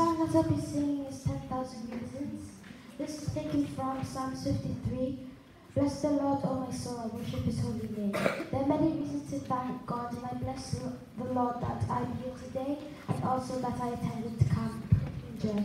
song that I'll be singing is 10,000 Reasons. This is taken from Psalm 53. Bless the Lord, O my soul, I worship his holy name. There are many reasons to thank God, and I bless the Lord that I'm here today, and also that I attended camp. Enjoy.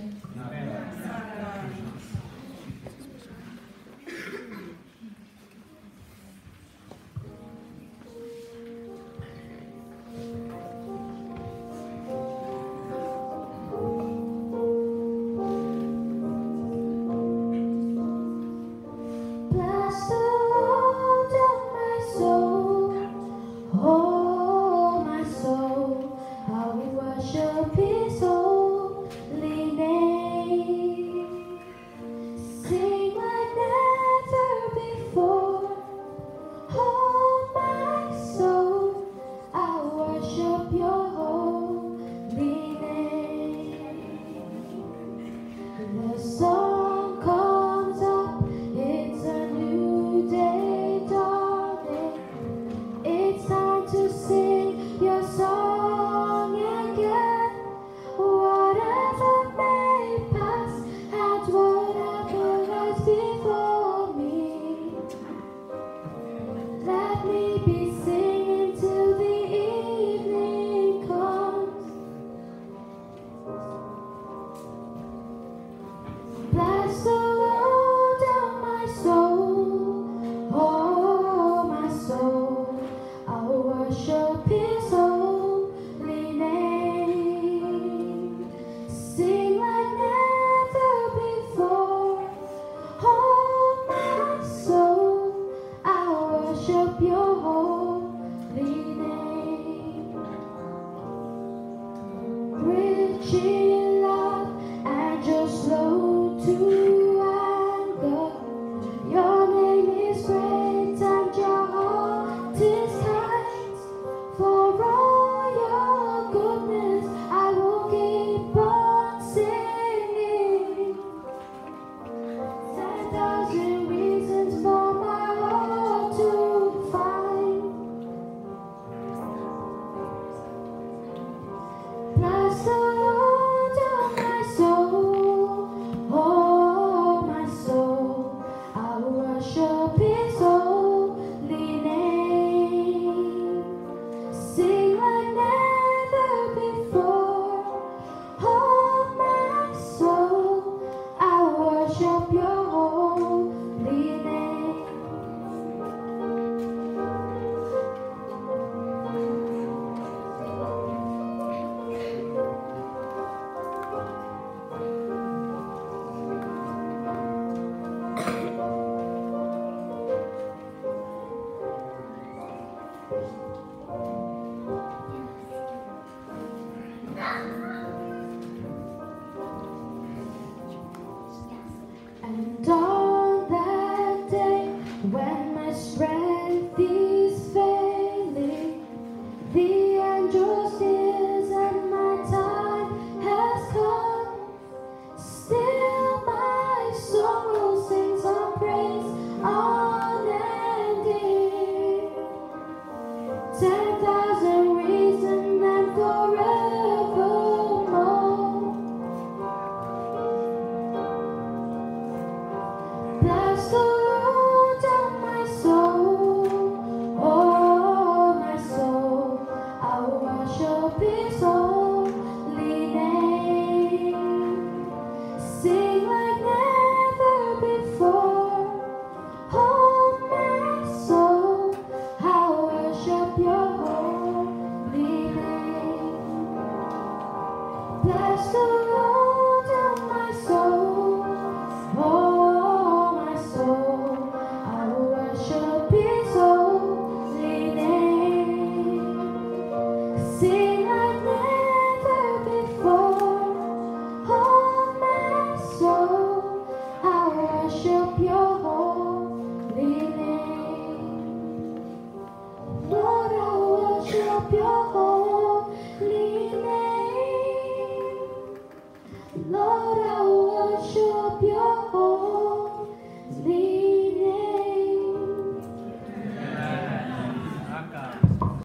And on that day when my strength is failing, the angels is and my time has come. Still my soul will sing some praise unending. 10,000 reasons and forevermore. Bless the Lord, oh my soul, oh my soul, I will worship his holy name. Sing like never before, oh my soul, I will worship your holy name. Bless the Lord, oh my soul, oh my soul, I will worship his holy name. Sing like never before, oh my soul, I will worship your holy name. Lord, I will worship your holy name.